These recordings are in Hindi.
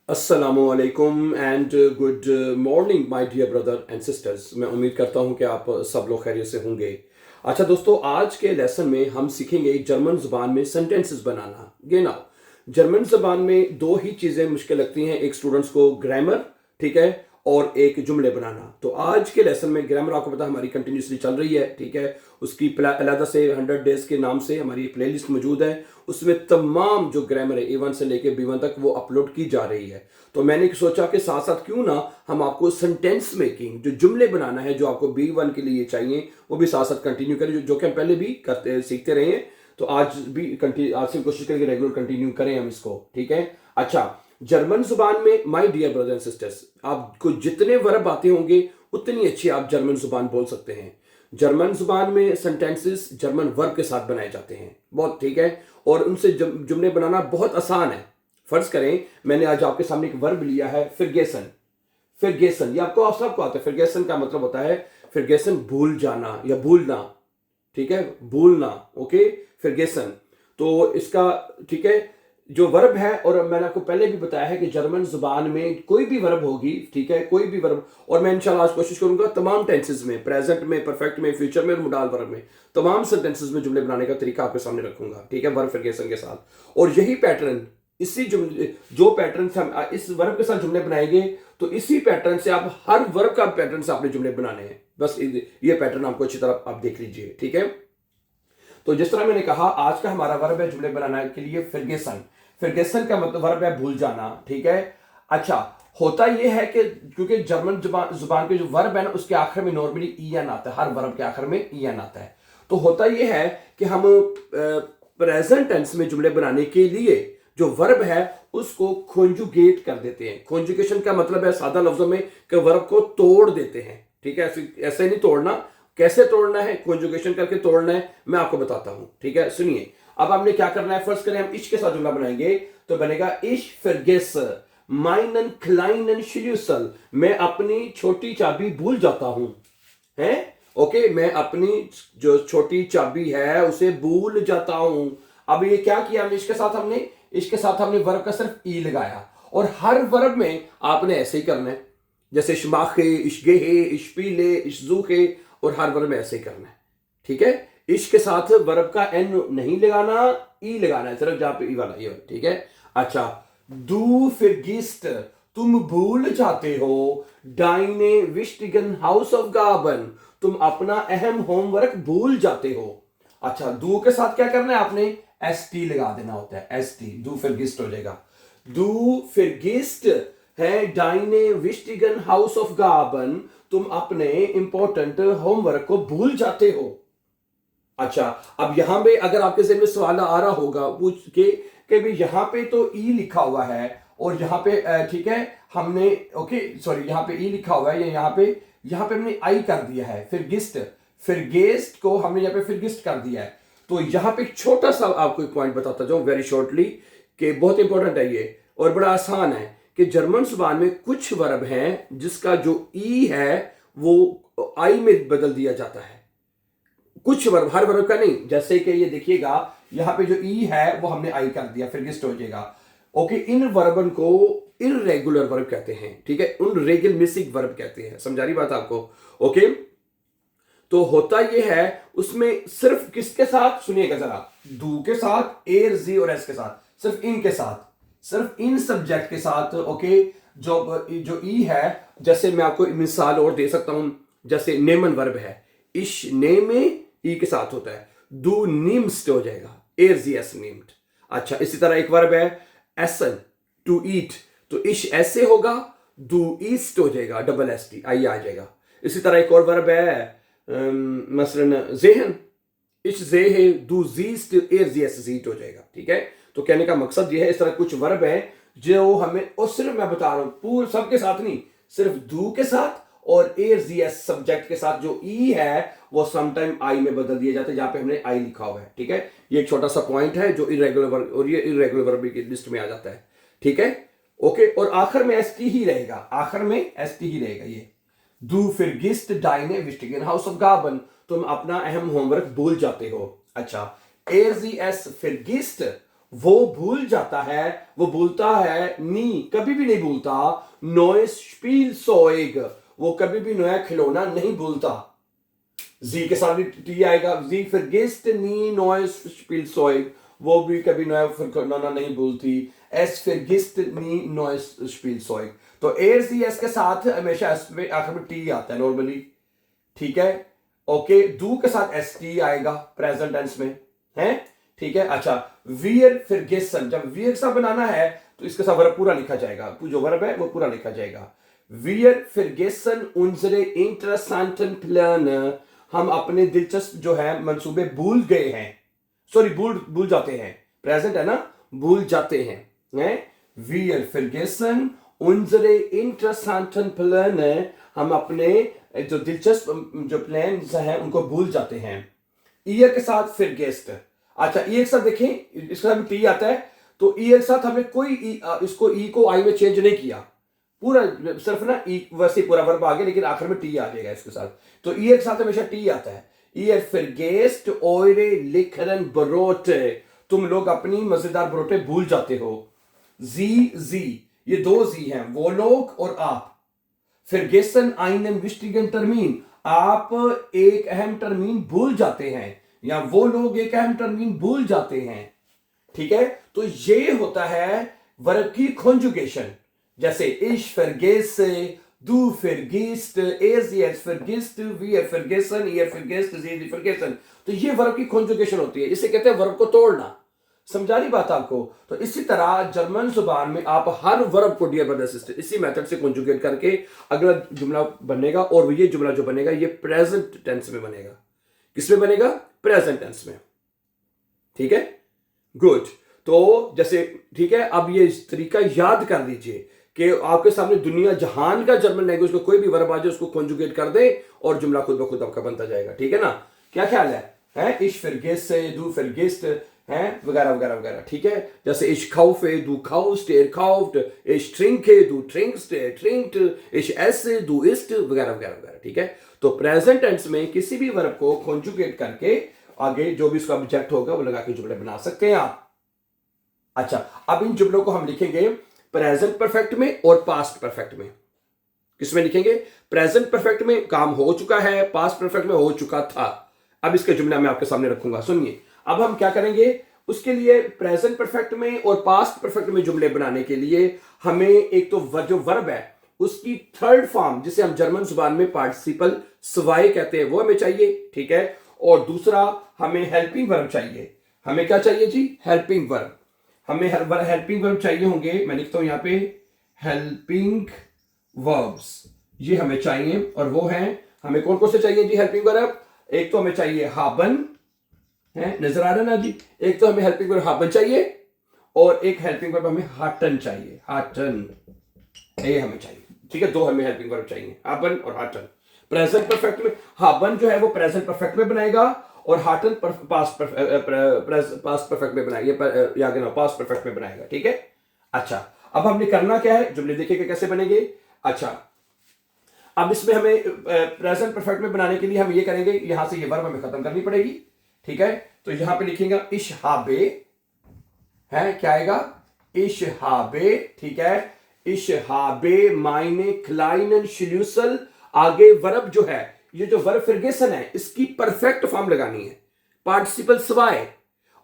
अस्सलामुअलैकुम and good morning my dear brother and sisters. मैं उम्मीद करता हूं कि आप सब लोग खैरियत से होंगे। अच्छा दोस्तों, आज के लेसन में हम सीखेंगे जर्मन जुबान में सेंटेंसेस बनाना। नाउ जर्मन जुबान में दो ही चीज़ें मुश्किल लगती हैं एक स्टूडेंट्स को, ग्रामर, ठीक है, और एक जुमले बनाना। तो आज के लेसन में ग्रामर आपको पता हमारी कंटिन्यूसली चल रही है, ठीक है। उसकी अलहदा से 100 डेज के नाम से हमारी प्लेलिस्ट मौजूद है। उसमें तमाम जो ग्रामर है A1 से लेके B1 तक वो अपलोड की जा रही है। तो मैंने सोचा कि साथ साथ क्यों ना हम आपको सेंटेंस मेकिंग, जो जुमले बनाना है, जो आपको B1 के लिए चाहिए, वो भी साथ साथ कंटिन्यू करें, जो कि हम पहले भी करते सीखते रहे हैं। तो आज भी आज से कोशिश करेंगे रेगुलर कंटिन्यू करें हम इसको, ठीक है। अच्छा, जर्मन जुबान में my dear brother and sisters, आपको जितने वर्ब आते होंगे उतनी अच्छी आप जर्मन जुबान बोल सकते हैं। जर्मन जुबान में सेंटेंसेस जर्मन वर्ब के साथ बनाए जाते हैं, बहुत, ठीक है। और उनसे जुमले बनाना बहुत आसान है। फर्ज करें मैंने आज आपके सामने एक वर्ब लिया है, फिरगेसन। फिरगेसन ये आपको आप सबको आता है। फिरगेसन का मतलब होता है, फिरगेसन भूल जाना या भूलना, ठीक है, भूलना, ओके, फिरगेसन। तो इसका, ठीक है, जो वर्ब है, और मैंने आपको पहले भी बताया है कि जर्मन जुबान में कोई भी वर्ब होगी, ठीक है, कोई भी वर्ब, और मैं इंशाल्लाह आज कोशिश करूंगा तमाम टेंसेस में, प्रेजेंट में, परफेक्ट में, फ्यूचर में और मोडाल वर्ब में, तमाम सेंटेंसेस में जुमले बनाने का तरीका आपके सामने रखूंगा, ठीक है, वर्ब फिरगेसन के साथ। और यही पैटर्न, इसी जुमले, जो पैटर्न से हम इस वर्ब के साथ जुमले बनाएंगे, तो इसी पैटर्न से आप हर वर्ब का पैटर्न से आपने जुमले बनाने हैं। बस ये पैटर्न आपको अच्छी तरह आप देख लीजिए, ठीक है। तो जिस तरह मैंने कहा, आज का हमारा वर्ब है जुमले बनाने के लिए फिरगेसन। फिरगेसन का मतलब वर्ब है भूल जाना, ठीक है। अच्छा, होता यह है कि क्योंकि जर्मन जुबान के जो वर्ब है ना, उसके आखिर में नॉर्मली ईएन आता है, हर वर्ब के आखिर में ईएन आता है। तो होता यह है कि हम प्रेजेंट टेंस में जुमले बनाने के लिए जो वर्ब है उसको कॉन्जुगेट कर देते हैं। कॉन्जुगेशन का मतलब है सादा लफ्जों में कि वर्ब को तोड़ देते हैं, ठीक है। ऐसे नहीं तोड़ना, कैसे तोड़ना है, कॉन्जुगेशन करके तोड़ना है, मैं आपको बताता हूं, ठीक है। सुनिए, अब हमने क्या करना है, फर्स्ट करें हम इश के साथ जुमला बनाएंगे, तो बनेगा इश vergesse meinen kleinen Schlüssel, मैं अपनी छोटी चाबी भूल जाता हूं, है, ओके, मैं अपनी जो छोटी चाबी है उसे भूल जाता हूं। अब ये क्या किया हमने, इसके साथ हमने वर्ब का सिर्फ ई लगाया, और हर वर्ब में आपने ऐसे ही करना है, जैसे शमाखे, इश्गेहे, इश्पीले, इश्जूखे, और हर वर्ब में ऐसे ही करना है, ठीक है। इश के साथ वर्ब का एन नहीं लगाना, ई लगाना है, सिर्फ जहां पे ई वाला, ये, ठीक है। अच्छा, दू फिरगिस्ट, तुम भूल जाते हो, डाइने विस्टिगन हाउस ऑफ गाबन, तुम अपना अहम होमवर्क भूल जाते हो। अच्छा, दू के साथ क्या करना है, आपने एस टी लगा देना होता है, एस टी, दू फिरगिस्ट हो जाएगा। दू फिरगिस्ट है डाइने विस्टिगन हाउस ऑफ गाबन, तुम अपने इंपॉर्टेंट होमवर्क को भूल जाते हो। अच्छा, अब यहां पे अगर आपके जहन में सवाल आ रहा होगा पूछ के भाई यहां पे तो ई लिखा हुआ है, और यहां पे ठीक है हमने, ओके सॉरी, यहां पे ई लिखा हुआ है, या यहां पे हमने आई कर दिया है, फिर गेस्ट को हमने यहां पे फिर गिस्ट कर दिया है। तो यहां पे एक छोटा सा आपको एक पॉइंट बताता जाऊं वेरी शॉर्टली, कि बहुत इंपॉर्टेंट है ये और बड़ा आसान है, कि जर्मन जुबान में कुछ वर्ब हैं जिसका जो ई है वो आई में बदल दिया जाता है। कुछ वर्ब, हर वर्ब का नहीं, जैसे कि ये देखिएगा, यहां पे जो ई है वो हमने आई कर दिया, फिर गेस्ट हो जाएगा, ओके। इन वर्बन को इररेगुलर वर्ब कहते हैं, ठीक है, उन रेगुलर मिसिंग वर्ब कहते हैं। समझा रही बात आपको, ओके। तो होता यह है उसमें सिर्फ किसके साथ, सुनिएगा जरा, दू के साथ, एर, जी और एस के साथ, सिर्फ इनके साथ, सिर्फ इन सब्जेक्ट के साथ, ओके। जो ई है, जैसे मैं आपको मिसाल और दे सकता हूं, जैसे नेमन वर्ब है, इश ने में ई के साथ होता है, दू निम्स्ट हो जाएगा, एर जी एस निम्ट। अच्छा, इसी तरह एक वर्ब है एसन, टू ईट, तो इश ऐसे होगा, दू ईस्ट हो जाएगा, डबल एस टी आई आ जाएगा। इसी तरह एक और वर्ब है मसलन जेहन, इश जे है, दू जीस्ट, एर जी एस जीट हो जाएगा, ठीक है। तो कहने का मकसद यह है, इस तरह कुछ वर्ब है जो हमें, और सिर्फ मैं बता रहा हूं पूरे सबके साथ नहीं, सिर्फ दू के साथ और एर जी एस सब्जेक्ट के साथ जो ई है वो समटाइम आई में बदल दिए जाते हैं, जहां पे हमने आई लिखा हुआ है, ठीक है। ये एक छोटा सा पॉइंट है जो इरेगुलर वर्ब, और ये इरेगुलर वर्ब की लिस्ट में आ जाता है, ठीक है, ओके। और आखिर में एस टी ही रहेगा, आखिर में एस टी ही रहेगा ये, दू फिर गिस्ट डाइने विस्टिगन हाउस ऑफ गाबन, तुम अपना अहम होमवर्क भूल जाते हो। अच्छा, एर जी एस फिर गिस्ट वो भूल जाता है, वो भूलता है नी, कभी भी नहीं भूलता, नोएस स्पीलसोएग, वो कभी भी नया खिलौना नहीं भूलता। जी के साथ भी टी आएगा, जी vergisst nie neues Spielzeug, वो भी कभी नया खिलौना नहीं भूलती। एस vergisst nie neues Spielzeug, तो ए सी एस के साथ हमेशा एस में आखिर में टी आता है नॉर्मली, ठीक है। ओके, डू के साथ एस टी आएगा प्रेजेंट टेंस में, है ठीक है। अच्छा, वियर फिरगेसन, जब वियर के साथ बनाना है तो इसके साथ वर्ब पूरा लिखा जाएगा, जो वर्ब है वो पूरा लिखा जाएगा। वियर फिरगेसन उनसे इंटरेस्टेंटन प्लान, हम अपने दिलचस्प जो है मंसूबे भूल गए हैं, सॉरी भूल जाते हैं, प्रेजेंट है ना, भूल जाते हैं। वियर फिरगेसन उनसे इंटरेस्टेंटन प्लान, हम अपने जो दिलचस्प जो प्लान्स हैं उनको भूल जाते हैं। ईयर के साथ फिर गेस्ट, अच्छा ईयर के साथ देखें, इसके साथ टी आता है, तो ईयर के साथ हमें कोई इसको ई को आई में चेंज नहीं किया, पूरा सिर्फ ना ई वैसे पूरा वर्ब आ गया, लेकिन आखिर में टी आ जाएगा इसके साथ, तो ईयर के साथ हमेशा टी आता है। ईयर फिर गेस्ट ओरे लिखरन बरोटे, तुम लोग अपनी मजेदार बरोटे भूल जाते हो। जी, ये दो जी हैं, वो लोग और आप। vergessen einen wichtigen Termin, आप एक अहम टर्मीन भूल जाते हैं, या वो लोग एक अहम टर्मीन भूल जाते हैं, ठीक है। तो ये होता है वर्ब की कॉन्जुगेशन, जैसे ich vergesse, du vergisst, er sie es vergisst, wir vergessen, ihr vergesst, sie vergessen, तो ये वर्ब की कॉन्जुगेशन होती है, इसे कहते हैं वर्ब को तोड़ना। समझा रही बात आपको? तो इसी तरह जर्मन जुबान में आप हर वर्ब को डियर ब्रदर सिस्टर इसी मेथड से कॉन्जुगेट करके अगला जुमला बनेगा, और ये जुमला जो बनेगा ये प्रेजेंट टेंस में बनेगा। किसमें बनेगा? प्रेजेंट टेंस में, ठीक है, गुड। तो जैसे ठीक है, अब ये तरीका याद कर लीजिए कि आपके सामने दुनिया जहान का जर्मन लैंग्वेज को कोई भी वर्ब आ जाए उसको कॉन्जुगेट कर दे और जुमला खुद ब खुद आपका बनता जाएगा, ठीक है ना। क्या ख्याल है? ich vergesse, du vergisst, है वगैरह वगैरह वगैरह, ठीक है। जैसे ich kaufe, du kaufst, er kauft, ich trinke, du trinkst, er trinkt, ich esse, du isst, वगैरह वगैरह वगैरह, ठीक है। तो प्रेजेंट टेंस में किसी भी वर्ब को कॉन्जुगेट करके आगे जो भी उसका ऑब्जेक्ट होगा वो लगा के जुमले बना सकते हैं आप। अच्छा, अब इन जुमलों को हम लिखेंगे प्रेजेंट परफेक्ट में और पास्ट परफेक्ट में। किसमें लिखेंगे? प्रेजेंट परफेक्ट में काम हो चुका है, पास्ट परफेक्ट में हो चुका था। अब इसके जुमला मैं आपके सामने रखूंगा, सुनिए। अब हम क्या करेंगे, उसके लिए प्रेजेंट परफेक्ट में और पास्ट परफेक्ट में जुमले बनाने के लिए हमें एक तो जो वर्ब है उसकी थर्ड फॉर्म, जिसे हम जर्मन जुबान में पार्टिसिपल स्वाई कहते हैं, वो हमें चाहिए, ठीक है। और दूसरा हमें हेल्पिंग वर्ब चाहिए। हमें क्या चाहिए जी? Helping verb. हमें हेल्पिंग वर्ब चाहिए होंगे, मैं लिखता हूं यहां पे हेल्पिंग वर्ब्स, ये हमें चाहिए। और वो है, हमें कौन कौन से चाहिए जी हेल्पिंग वर्ब? एक तो हमें चाहिए हाबन, है नजर आ रहा है ना जी, एक तो हमें हेल्पिंग वर्ब हाबन चाहिए और एक हेल्पिंग वर्ब हमें हाटन चाहिए, हाटन, ये हमें चाहिए, ठीक है। दो हमें हेल्पिंग वर्ब चाहिए, हाबन और हाटन। प्रेजेंट परफेक्ट में हाबन जो है वो प्रेजेंट परफेक्ट में बनाएगा और हाटन पास्ट परफेक्ट में बनाएगा, पास्ट परफेक्ट में बनाएगा, ठीक है। अच्छा, अब हमने करना क्या है, जुमले देखिएगा कैसे बनेंगे। अच्छा, अब इसमें हमें प्रेजेंट परफेक्ट में बनाने के लिए हम ये करेंगे, यहां से ये वर्ब हमें खत्म करनी पड़ेगी, ठीक है। तो यहां पे लिखेंगे ich habe, है क्या आएगा? ich habe, ठीक है। ich habe meine kleinen Schlüssel, आगे वर्ब जो है, ये जो वर्ब फिरगेसन है इसकी परफेक्ट फॉर्म लगानी है, पार्टिसिपल स्वाई।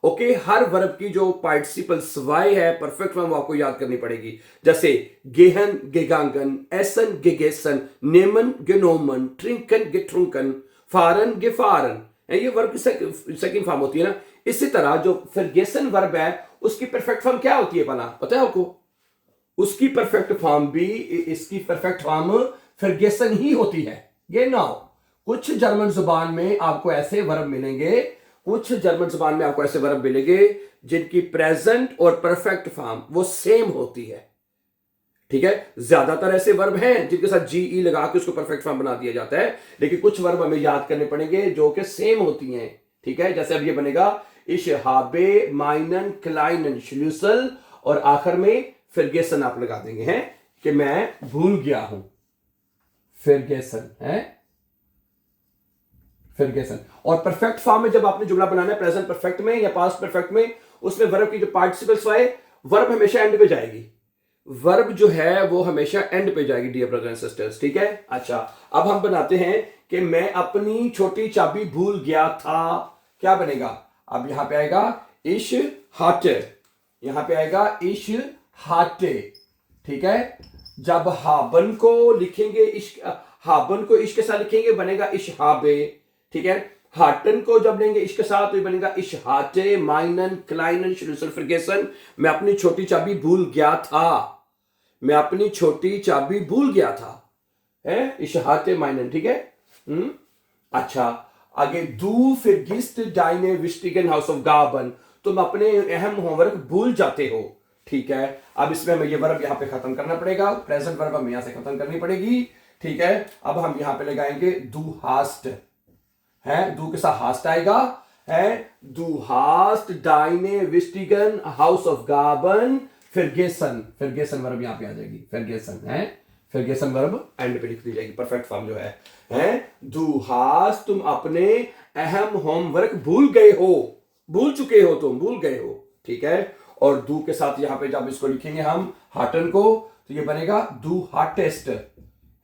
ओके, हर वर्ब की जो पार्टिसिपल स्वाई है परफेक्ट फॉर्म आपको याद करनी पड़ेगी। जैसे गेहन गेगांगन, एसन गेगेसन, नेमन गेनोमन, ट्रिंकन गेट्रुंकन, फारन गेफारन, ये वर्ब की सेकंड फॉर्म होती है ना। इसी तरह जो फिरगेसन वर्ब है उसकी परफेक्ट फॉर्म क्या होती है भला, पता है आपको? उसकी परफेक्ट फॉर्म भी, इसकी परफेक्ट फॉर्म फिरगेसन ही होती है। ये ना, कुछ जर्मन जुबान में आपको ऐसे वर्ब मिलेंगे, कुछ जर्मन जुबान में आपको ऐसे वर्ब मिलेंगे जिनकी प्रेजेंट और परफेक्ट फॉर्म वो सेम होती है, ठीक है। ज्यादातर ऐसे वर्ब हैं जिनके साथ जीई लगा के उसको परफेक्ट फॉर्म बना दिया जाता है, लेकिन कुछ वर्ब हमें याद करने पड़ेंगे जो कि सेम होती हैं, ठीक है। जैसे अब ये बनेगा ich habe meinen kleinen Schlüssel, और आखिर में फिरगेसन आप लगा देंगे, हैं कि मैं भूल गया हूं, फिरगेसन है, फिरगेसन। और परफेक्ट फॉर्म में जब आपने जुमला बनाना है प्रेजेंट परफेक्ट में या पास्ट परफेक्ट में, उसमें वर्ब की जो पार्टिसिपल्स आए, वर्ब हमेशा एंड पे जाएगी, वर्ब जो है वो हमेशा एंड पे जाएगी डियर ब्रदर एंड सिस्टर्स, ठीक है। अच्छा, अब हम बनाते हैं कि मैं अपनी छोटी चाबी भूल गया था, क्या बनेगा? अब यहां पे आएगा इश हाटे, यहां पे आएगा इश हाटे, ठीक है। जब हाबन को लिखेंगे हाबन को इश के साथ लिखेंगे बनेगा इश हाबे, ठीक है। हाटन को जब लेंगे इश के साथ तो ये बनेगा इश हाटे माइनन क्लाइनन शुरुसल फिरगेसन। मैं अपनी छोटी चाबी भूल गया था, मैं अपनी छोटी चाबी भूल गया था, है इश हाटे माइनन, ठीक है। अच्छा, आगे दू फिरगिस्ट डाइने विस्टिगन हाउस ऑफ गाबन, तुम अपने अहम होमवर्क भूल जाते हो, ठीक है। अब इसमें हमें ये वर्ब यहां पे खत्म करना पड़ेगा, प्रेजेंट वर्ब हमें यहां से खत्म करनी पड़ेगी, ठीक है। अब हम यहां पे लगाएंगे दू हास्ट, है दू के साथ हास्ट आएगा, है दू हास्ट डाइने विस्टिगन हाउस ऑफ गाबन फिरगेसन, फिरगेसन वर्ब यहां पे आ जाएगी, फिरगेसन है, फिरगेसन वर्ब एंड पे लिख दी जाएगी, परफेक्ट फॉर्म जो है दू हास्ट, तुम अपने अहम होमवर्क भूल गए हो, भूल चुके हो, तुम भूल गए हो, ठीक है। और दू के साथ यहां पे जब इसको लिखेंगे हम हाटन को तो ये बनेगा दू हार्टेस्ट,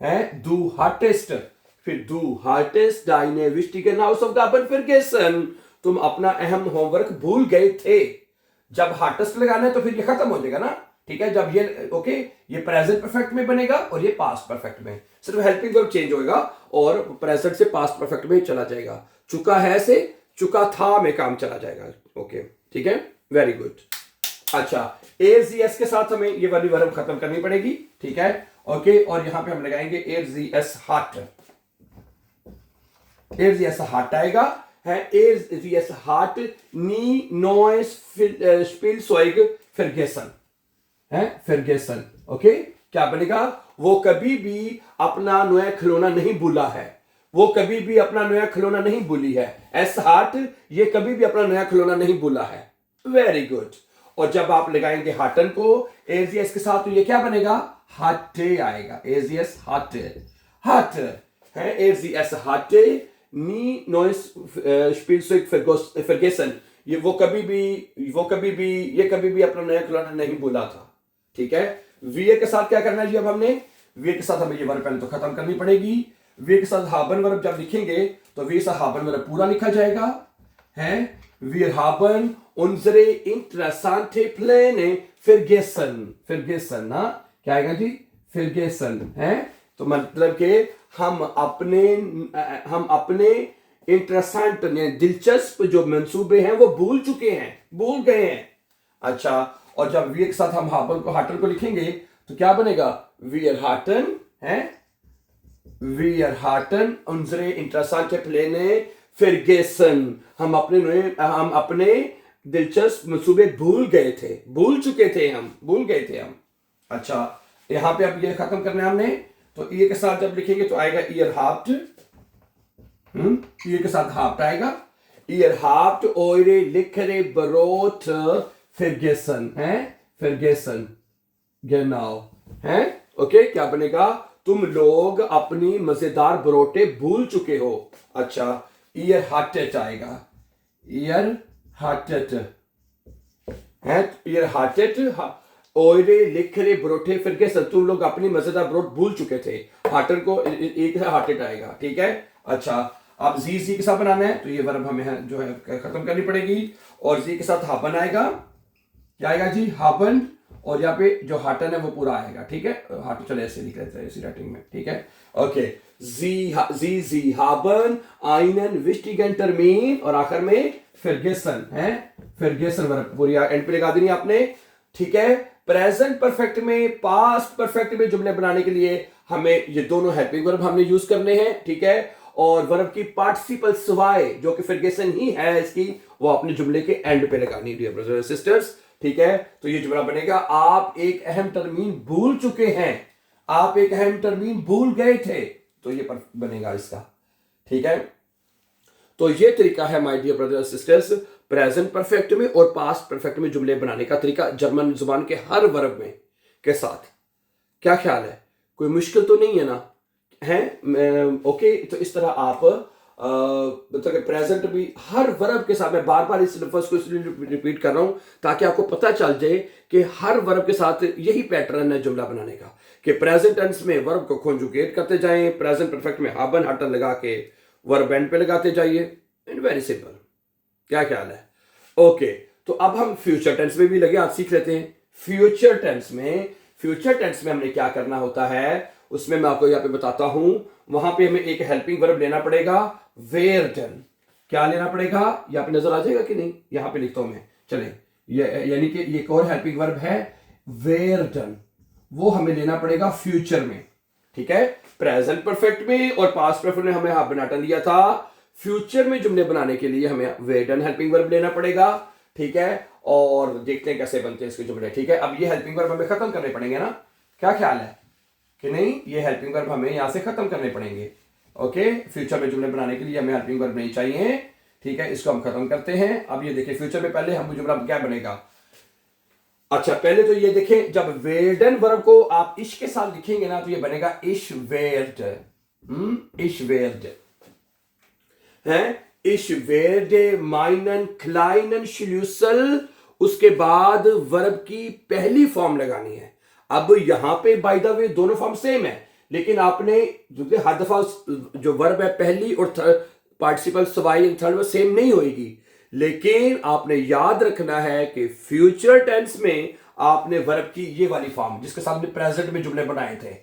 है दू हार्टेस्ट, फिर दू हार्टेस्ट डाइने विस्टिगन हाउस ऑफ गाबन फिरगेसन, तुम अपना अहम होमवर्क भूल गए थे। जब हार्टेस्ट लगाना है तो फिर ये खत्म हो जाएगा ना, ठीक है। जब ये ओके ये प्रेजेंट परफेक्ट में बनेगा और ये पास्ट परफेक्ट में, सिर्फ हेल्पिंग वर्ब चेंज होगा और प्रेजेंट से पास्ट परफेक्ट में चला जाएगा, चुका है से चुका था में काम चला जाएगा, ओके ठीक है, वेरी गुड। अच्छा, एस के साथ हमें ये वाली वर्ब खत्म करनी पड़ेगी, ठीक है, ओके। और यहां पे हम लगाएंगे एस हार्ट, एस हार्ट आएगा, है एस हार्ट नी नॉइस स्पिलसोइग फिरगेसन, है फिरगेसन, ओके। क्या बनेगा? वो कभी भी अपना नया खिलौना नहीं भूला है, वो कभी भी अपना नया खिलौना नहीं भूली है, एस हार्ट ये कभी भी अपना नया खिलौना नहीं भूला है, वेरी गुड। और जब आप लगाएंगे हाटन को एस के साथ तो ये क्या बनेगा? हाटे आएगा, एस हाटे, हाट है एस हाटे नी नॉइस स्पिलसोइग फिरगेसन, ये कभी भी ये कभी भी अपना नया खिलौना नहीं भूला था, ठीक है। वीए के साथ क्या करना है जी? अब हमने वीए के साथ हमें ये वर्ब पहले तो खत्म करनी पड़ेगी, वीए के साथ हाबन वर्ब जब लिखेंगे तो वीए से हाबन वर्ब पूरा लिखा जाएगा, है wir haben unsere interessante Pläne vergessen, vergessen ना, क्या आएगा जी? vergessen है, तो मतलब कि हम अपने इंटरेस्टेंट दिलचस्प जो मंसूबे हैं वो भूल चुके हैं, भूल गए हैं। अच्छा, और जब वी के साथ हम हाटन को लिखेंगे तो क्या बनेगा? wir hatten है wir hatten unsere interessante Pläne vergessen, हम अपने दिलचस्प मंसूबे भूल गए थे, भूल चुके थे, हम भूल गए थे हम। अच्छा, यहां पे अब ये खत्म करना है हमने, तो ये के साथ जब लिखेंगे तो आएगा ईयर हाफ्ट, ये के साथ हाफ्ट आएगा, ईयर हाफ्ट ओरे लिखरे बरोट फिरगेसन, है फिरगेसन गेनाउ, है ओके। क्या बनेगा? तुम लोग अपनी मजेदार बरोटे भूल चुके हो। अच्छा, ईयर हार्टेट आएगा, ईयर हार्टेट है, ईयर हार्टेट ओरे लिखरे बरोटे फिरगेसन, तुम लोग अपनी मजेदार बरोट भूल चुके थे, हार्टन को एक हार्टेट आएगा, ठीक है। अच्छा, अब जी के साथ बनाना है तो ये वर्ब हमें जो है खत्म करनी पड़ेगी, और जी के साथ हाबन आएगा, क्या आएगा जी? हाबन, और यहाँ पे जो हाटन है वो पूरा आएगा, ठीक है। हाटन चले ऐसे लिख लेते हैं इसी राइटिंग में, ठीक है, ओके। जी हाबन आइनन विस्टिगन टर्मीन, और आखिर में फिरगेसन है, फिरगेसन वर्ब पूरी एंड पे लगा देनी आपने, ठीक है। प्रेजेंट परफेक्ट में पास्ट परफेक्ट में जुमले बनाने के लिए हमें ये दोनों हेल्पिंग वर्ब हमने यूज करने हैं, ठीक है। और वर्ब की पार्टिसिपल सिवाय जो कि फिरगेसन ही है इसकी, वो अपने जुमले के एंड पे लगानी है डियर ब्रदर्स एंड सिस्टर्स, ठीक है। तो ये जुमला बनेगा आप एक अहम टर्मीन भूल चुके हैं, आप एक अहम टर्मीन भूल गए थे, तो ये बनेगा इसका, ठीक है। तो ये तरीका है my dear brothers sisters, present perfect में और पास्ट परफेक्ट में जुमले बनाने का तरीका जर्मन जुबान के हर वर्ब में के साथ। क्या ख्याल है? कोई मुश्किल तो नहीं है ना? है ओके। तो इस तरह आप मतलब प्रेजेंट भी हर वर्ब के साथ, मैं बार बार इस लफ्ज को इसलिए रिपीट कर रहा हूं ताकि आपको पता चल जाए कि हर वर्ब के साथ यही पैटर्न है जुमला बनाने का कि प्रेजेंट टेंस में वर्ब को कॉन्जुगेट करते जाएं, प्रेजेंट परफेक्ट में हाबन हटन लगा के वर्ब एंड पे लगाते जाइए। And very simple. क्या ख्याल है? ओके, तो अब हम फ्यूचर टेंस में भी लगे, आज सीख लेते हैं। फ्यूचर टेंस में हमने क्या करना होता है, उसमें मैं आपको यहाँ पे बताता हूं। वहां पे हमें एक हेल्पिंग वर्ब लेना पड़ेगा, वेयर डन। क्या लेना पड़ेगा? यहाँ पे नजर आ जाएगा कि नहीं? यहाँ पे लिखता हूं मैं, चले, यानी कि एक और हेल्पिंग वर्ब है वेयर डन, वो हमें लेना पड़ेगा फ्यूचर में। ठीक है, प्रेजेंट परफेक्ट में और पास्ट परफेक्ट में हमें हाफ बनाटा लिया था। फ्यूचर में जुमले बनाने के लिए हमें वेयर डन हेल्पिंग वर्ब लेना पड़ेगा। ठीक है, और देखते हैं कैसे बनते हैं इसके जुमले। ठीक है, अब ये हेल्पिंग वर्ब हमें खत्म करने पड़ेंगे ना? क्या ख्याल है कि नहीं? ये हेल्पिंग वर्ब हमें यहां से खत्म करने पड़ेंगे। ओके, फ्यूचर में जुमले बनाने के लिए हमें हेल्पिंग वर्ब नहीं चाहिए। ठीक है, इसको हम खत्म करते हैं। अब ये देखिए, फ्यूचर में पहले हम जुमला क्या बनेगा। अच्छा, पहले तो ये देखें, जब वेयरडन वर्ब को आप इश के साथ लिखेंगे ना तो ये बनेगा इश वेयर्ड। इश वेयर्ड है, इश वेयर्ड माइनन क्लाइनन शिल्यूसल। उसके बाद वर्ब की पहली फॉर्म लगानी है। अब यहां पे बाय द वे दोनों फॉर्म सेम है, लेकिन आपने हर दफा जो वर्ब है पहली और पार्टिसिपल सवाई थर्ड सेम नहीं होगी, लेकिन आपने याद रखना है कि फ्यूचर टेंस में आपने वर्ब की ये वाली फॉर्म जिसके सामने प्रेजेंट में जुमले बनाए थे।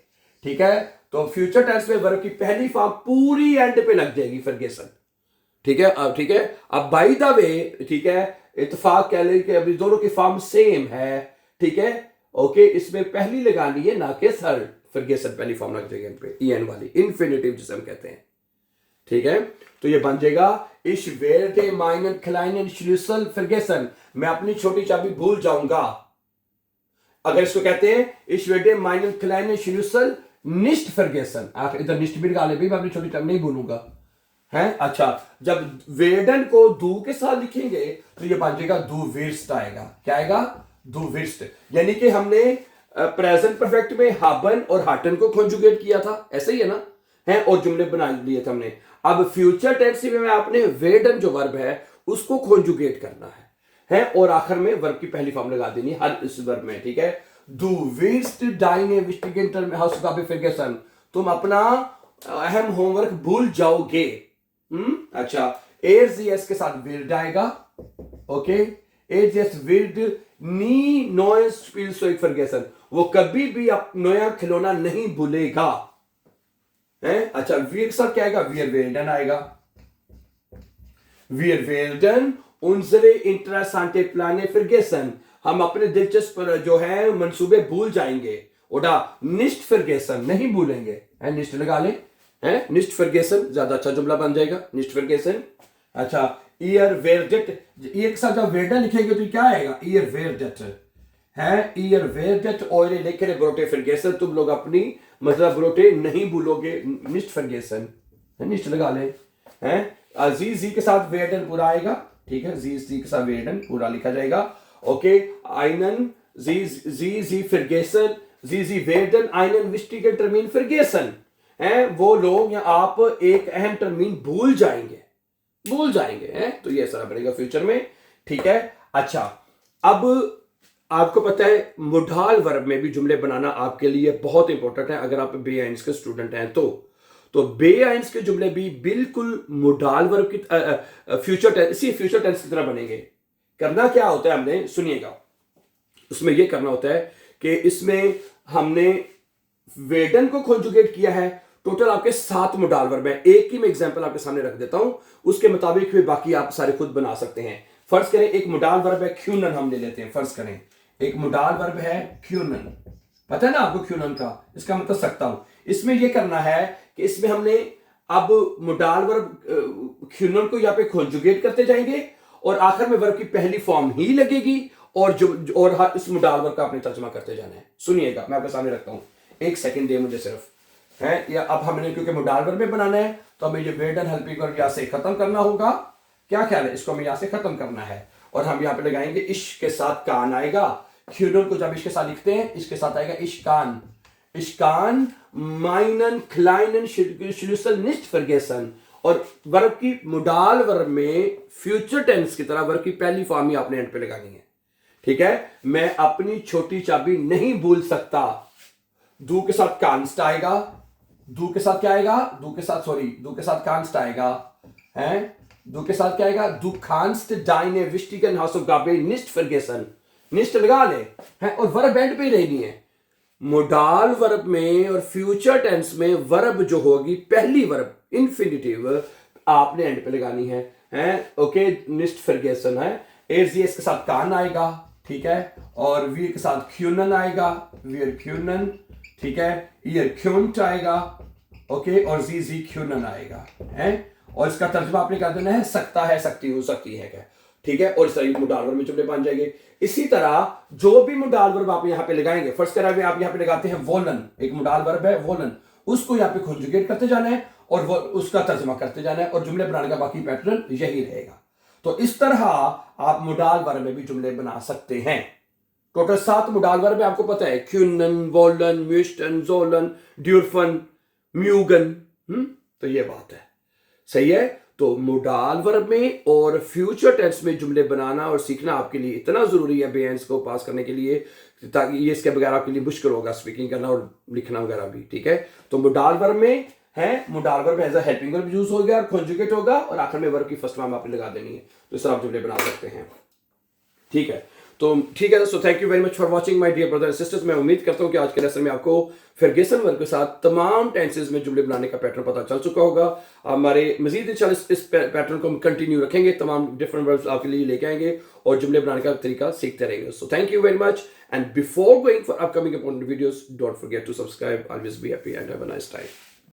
ठीक है, तो फ्यूचर टेंस में वर्ब की पहली फॉर्म पूरी एंड पे लग जाएगी, फर्गेसन। ठीक है, अब बाय द वे, ठीक है, इत्तेफाक कह लें कि अभी दोनों की फॉर्म सेम है। ठीक है, ओके, इसमें पहली लगानी है ना कि थर्ड, फर्गेसन पहली फॉर्म लग जाएगी पे, ईएन वाली, इन्फिनिटिव जिसे हम कहते हैं। ठीक है, तो ये बन जाएगा इश वेरडे माइनन क्लाइनन श्लूसल फर्गेसन। मैं अपनी छोटी चाबी भूल जाऊंगा। अगर इसको कहते हैं इश वेरडे माइनन क्लाइनन श्लूसल निस्ट फर्गेसन, आप इधर निस्ट भी लगा ले भाई, मैं अपनी छोटी चाबी नहीं भूलूंगा। है, अच्छा, जब वेडन को दू के साथ लिखेंगे तो ये बन जाएगा दू विर्स्ट आएगा। क्या आएगा? दू विर्स्ट। यानी कि हमने प्रेजेंट परफेक्ट में हाबन और हाटन को कॉन्जुगेट किया था, ऐसे ही है ना? है, और जुमले बना लिए थे हमने। अब फ्यूचर टेंस में आपने वेडन जो वर्ब है उसको कॉन्जुगेट करना है, और आखिर में वर्ब की पहली फॉर्म लगा देनी हर इस वर्ब में। ठीक है, दू विर्स्ट डाइने विस्टिगेंटर में हाउस का फर्गेसन, तुम अपना अहम होमवर्क भूल जाओगे। अच्छा, एयरजीएस के साथ विर्ड आएगा। ओके, एयरजीएस विर्ड नी नोएस स्पिलसोइक फर्गेसन, वो कभी भी आप नया खिलौना नहीं भूलेगा। है, अच्छा, वीर के साथ क्या आएगा? वियर वेल्डन आएगा। वियर वेल्डन उनजरे इंटरेस्टेंटे प्लाने फर्गेसन, हम अपने दिलचस्प जो है मंसूबे भूल जाएंगे। ओडा निस्ट फर्गेसन, नहीं भूलेंगे। है, निस्ट लगा ले, है, निस्ट फर्गेसन ज्यादा अच्छा जुमला बन जाएगा, निस्ट फर्गेसन। अच्छा, ईयर वेरडेट, ईयर के साथ जब वेरडन लिखेंगे तो क्या आएगा? ईयर वेरडेट है, ईयर वेरडेट और लेकर ब्रोटे फर्गेसन, तुम लोग अपनी मतलब ब्रोटे नहीं भूलोगे, निस्ट फर्गेसन, निस्ट लगा ले। हैं, जी जी के साथ वेरडन पूरा आएगा। ठीक है, जी जी के साथ वेरडन पूरा लिखा जाएगा। ओके, आइनन जी जी जी फर्गेसन, जी जी वेरडन आइनन विस्टिगेट टर्मीन फर्गेसन है, वो लोग या आप एक अहम टर्मीन भूल जाएंगे हैं, तो ये ऐसा बनेगा फ्यूचर में। ठीक है, अच्छा, अब आपको पता है मुडाल वर्ब में भी जुमले बनाना आपके लिए बहुत इंपॉर्टेंट है अगर आप बे आइंस के स्टूडेंट हैं तो बे आइंस के जुमले भी बिल्कुल मुडाल वर्ब की फ्यूचर टेंस की तरह बनेंगे। करना क्या होता है, हमने सुनिएगा, उसमें यह करना होता है कि इसमें हमने वेडन को कॉन्जुगेट किया है। टोटल आपके 7 मुडाल वर्ब है। एक ही मैं एग्जांपल आपके सामने रख देता हूं, उसके मुताबिक फिर बाकी आप सारे खुद बना सकते हैं। फर्ज करें एक मुडाल वर्ब है क्यूनन, हम ले लेते हैं। फर्ज करें एक मुडाल वर्ब है क्यूनन, पता है ना आपको क्यूनन का, इसका मतलब सकता हूं। इसमें यह करना है कि इसमें हमने अब मुडाल वर्ब क्यूनन को यहां पे कॉन्जुगेट करते जाएंगे और आखिर में वर्ब की पहली फॉर्म ही लगेगी और इस मुडाल वर्ब का आपने तर्जमा करते जाना है। सुनिएगा, मैं आपके सामने रखता हूं, एक सेकंड दे मुझे सिर्फ। है, या अब हमने क्योंकि मुडाल वर्ब में बनाना है तो हमें ये वेडन हेल्पिंग वर्ब यहां से खत्म करना होगा। क्या ख्याल है? इसको हमें यहां से खत्म करना है और हम यहां पे लगाएंगे इश के साथ कान आएगा। क्यूनन को जब इसके साथ लिखते हैं इसके साथ आएगा इश्कान माइनन क्लाइनन श्लूसल निस्ट फर्गेसन, और वर्ब की मोडाल वर्ब में फ्यूचर टेंस की तरह वर्ब की पहली फॉर्म ही आपने एंड पे लगानी है। ठीक है, मैं अपनी छोटी चाबी नहीं भूल सकता। दू के साथ कांस्ट आएगा, दू के साथ क्या आएगा, दू के साथ कांस्ट आएगा है। दू के साथ क्या आएगा, दू कांस्ट डाइने विस्टिगन हाउस ऑफ गाबे निस्ट फर्गेसन, निस्ट लगा ले है और वर्ब एंड पे ही रहनी है। मोडाल वर्ब में और फ्यूचर टेंस में वर्ब जो होगी पहली वर्ब इन्फिनिटिव आपने एंड पे लगानी है ओके। निस्ट फर्गेसन है, एर्जियस के साथ कान आएगा, ठीक है, और वीर के साथ क्यूनन आएगा, वीर क्यूनन, ठीक है, ईयर क्यूंट आएगा, ओके, और जी क्यूनन आएगा है। और इसका तर्जुमा आपने क्या देना है, सकता है, सकती हो सकती है क्या, ठीक है। और इस तरह मोडाल वर्ब में जुमले बन जाएंगे। इसी तरह जो भी मोडाल वर्ब आप यहां पे लगाएंगे, फर्स्ट करा आप यहां पे लगाते हैं वोलन, एक मोडाल वर्ब है वोलन, उसको यहां पे कॉन्जुगेट करते जाना है और वो उसका तर्जुमा करते जाना है और जुमले बनाने का बाकी पैटर्न यही रहेगा। तो इस तरह आप मोडाल वर्ब में भी जुमले बना सकते हैं। टोटल 7 मोडाल वर्ब है, आपको पता है, क्यूनन, वोलन, म्यूस्टन, जोलन, ड्यूरफन, म्यूगन। तो ये बात है, सही है। तो मोडाल वर्ब में और फ्यूचर टेंस में जुमले बनाना और सीखना आपके लिए इतना जरूरी है बेएंस को पास करने के लिए, ताकि ये इसके बगैर आपके लिए मुश्किल होगा स्पीकिंग करना और लिखना वगैरह भी, ठीक है। तो मोडाल वर्ब में है, modal verb as a helping verb use होगा और कॉन्जुगेट होगा और आखिर में वर्ब की फर्स्ट फॉर्म आपने लगा देनी है। तो इस तरह आप जुमले बना सकते हैं, ठीक है। तो ठीक है दोस्तों, thank you very much for watching my dear brother and sisters. मैं उम्मीद करता हूं कि आज के लेसन में आपको फर्गेसन वर्ब के साथ तमाम टेंसेस में जुमले बनाने का पैटर्न पता चल चुका होगा। हमारे मजीद इंशाल्लाह इस पैटर्न को हम कंटिन्यू रखेंगे, तमाम डिफरेंट वर्ब्स आपके लिए लेके आएंगे और जुमले बनाने का तरीका सीखते रहेंगे। So thank you very much and before going for upcoming important videos, don't forget to subscribe. Always be happy and have a nice time.